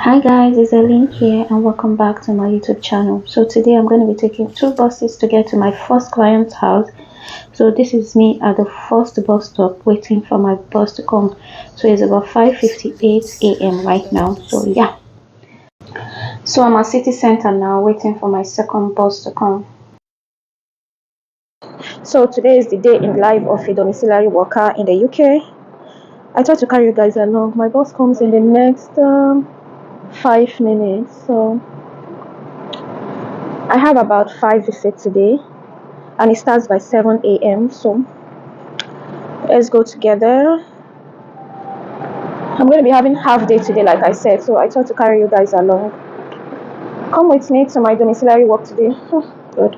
Hi guys, it's Eileen here and welcome back to my YouTube channel. So today I'm going to be taking two buses to get to my first client's house. So this is me at the first bus stop waiting for my bus to come. So it's about 5:58 a.m. right now. So yeah. So I'm at city center now waiting for my second bus to come. So today is the day in life of a domiciliary worker in the UK. I thought to carry you guys along. My bus comes in the next 5 minutes. So I have about 5 visits today and it starts by 7 a.m. So let's go together. I'm going to be having half day today, like I said, so I thought to carry you guys along. Come with me to my domiciliary work today. Oh, good.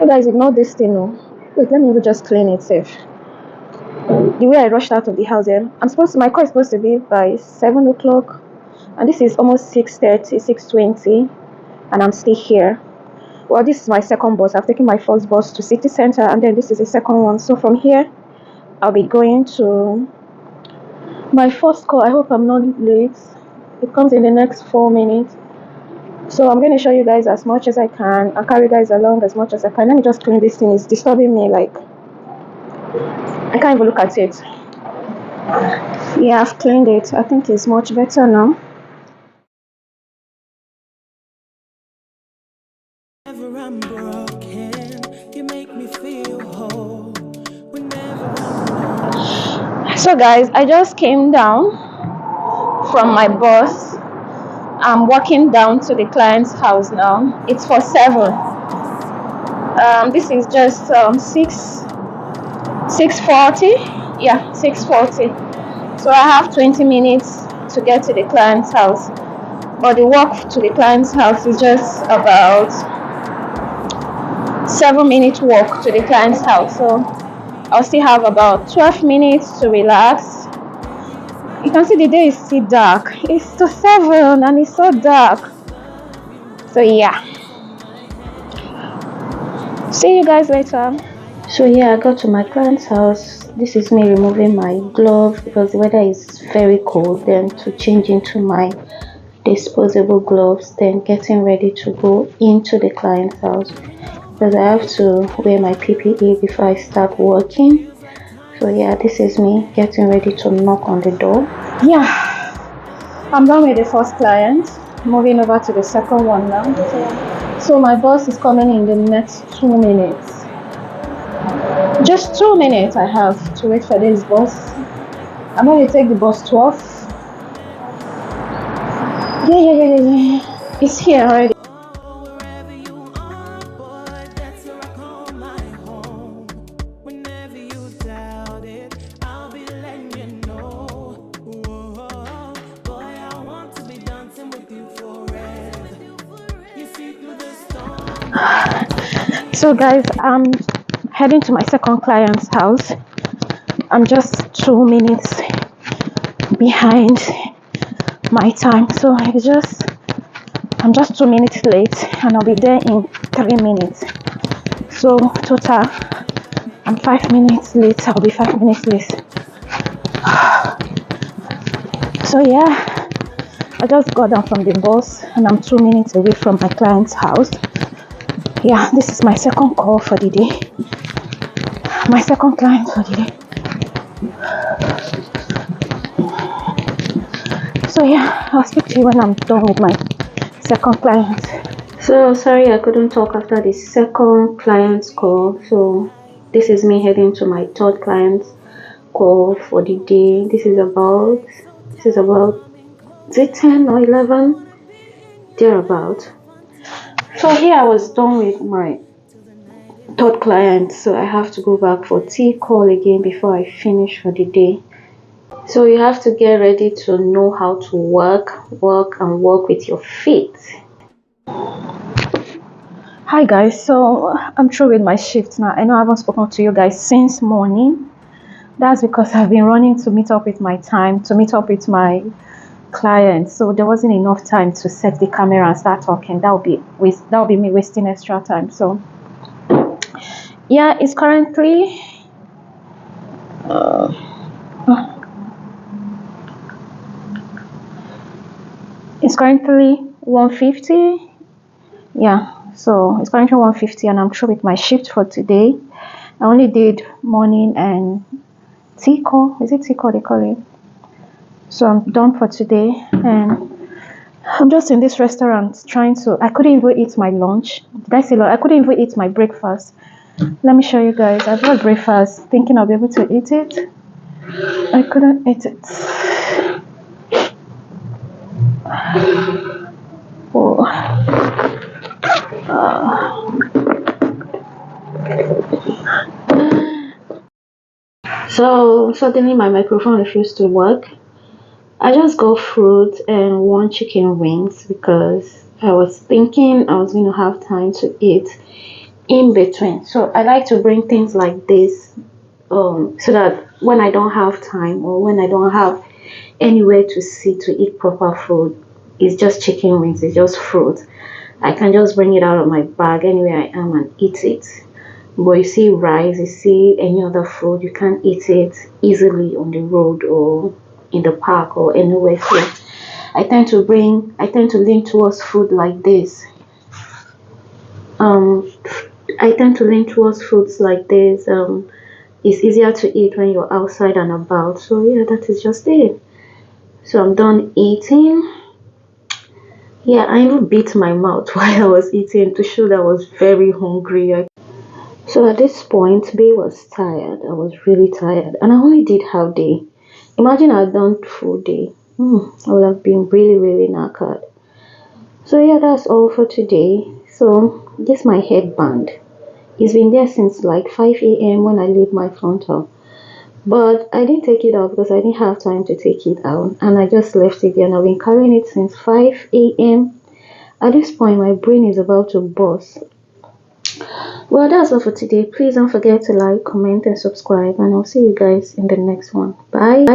You guys ignore this thing. No. Wait, let me even just clean it safe. The way I rushed out of the house here, my call is supposed to be by 7 o'clock, and this is almost 6:30, 6:20, and I'm still here. Well, this is my second bus. I've taken my first bus to city center, and then this is the second one. So from here, I'll be going to my first call. I hope I'm not late. It comes in the next 4 minutes. So I'm going to show you guys as much as I can. I'll carry you guys along as much as I can. Let me just clean this thing. It's disturbing me. Like, I can't even look at it. Yeah, I've cleaned it. I think it's much better now. I'm broken, you make me feel whole. So guys, I just came down from my bus. I'm walking down to the client's house now. It's for 7. This is just 6:40. Yeah, 6:40. So I have 20 minutes to get to the client's house. But the walk to the client's house is just about 7-minute walk to the client's house. So I'll still have about 12 minutes to relax. You can see the day is still dark. It's to 7 and it's so dark. So yeah. See you guys later. So yeah, I got to my client's house. This is me removing my glove because the weather is very cold. Then to change into my disposable gloves, then getting ready to go into the client's house because I have to wear my PPE before I start working. So yeah, this is me getting ready to knock on the door. Yeah, I'm done with the first client. Moving over to the second one now. So my boss is coming in the next 2 minutes. Just 2 minutes I have to wait for this bus. I'm going to take the bus 12. Yeah. It's here already. So guys, I'm heading to my second client's house. I'm just 2 minutes behind my time, so I'm just 2 minutes late and I'll be there in 3 minutes. So total, I'm 5 minutes late. I'll be 5 minutes late. So yeah, I just got down from the bus and I'm 2 minutes away from my client's house. Yeah, this is my second call for the day. My second client for the day. So yeah, I'll speak to you when I'm done with my second client. So sorry I couldn't talk after the second client's call. So this is me heading to my third client's call for the day. This is about is it 10 or 11? Thereabout. So here I was done with my third client, so I have to go back for tea call again before I finish for the day. So you have to get ready to know how to work with your feet. Hi guys, so I'm through with my shift now. I know I haven't spoken to you guys since morning. That's because I've been running to meet up with my time, to meet up with my clients. So there wasn't enough time to set the camera and start talking. That would be me wasting extra time. So yeah, it's currently It's currently 1:50. Yeah, so it's currently 1:50 and I'm through with my shift for today. I only did morning and tea call. Is it tea call they call it? So I'm done for today and I'm just in this restaurant trying to. I couldn't even eat my lunch. Did I say I couldn't even eat my breakfast? Let me show you guys. I brought breakfast thinking I'll be able to eat it. I couldn't eat it. Oh. So suddenly my microphone refused to work. I just got fruit and 1 chicken wings because I was thinking I was going to have time to eat in between. So I like to bring things like this so that when I don't have time or when I don't have anywhere to sit to eat proper food, it's just chicken wings, it's just fruit. I can just bring it out of my bag anywhere I am and eat it. But you see rice, you see any other food, you can't eat it easily on the road or in the park or anywhere. So I tend to lean towards food like this. I tend to lean towards foods like this. It's easier to eat when you're outside and about. So yeah, that is just it. So I'm done eating. Yeah, I even beat my mouth while I was eating to show that I was very hungry. So at this point, Bay was tired. I was really tired, and I only did half day. Imagine I had done full day. I would have been really, really knackered. So yeah, that's all for today. So this is my headband. It's been there since like 5 a.m. when I leave my frontal. But I didn't take it out because I didn't have time to take it out. And I just left it there and I've been carrying it since 5 a.m. At this point, my brain is about to burst. Well, that's all for today. Please don't forget to like, comment, and subscribe. And I'll see you guys in the next one. Bye.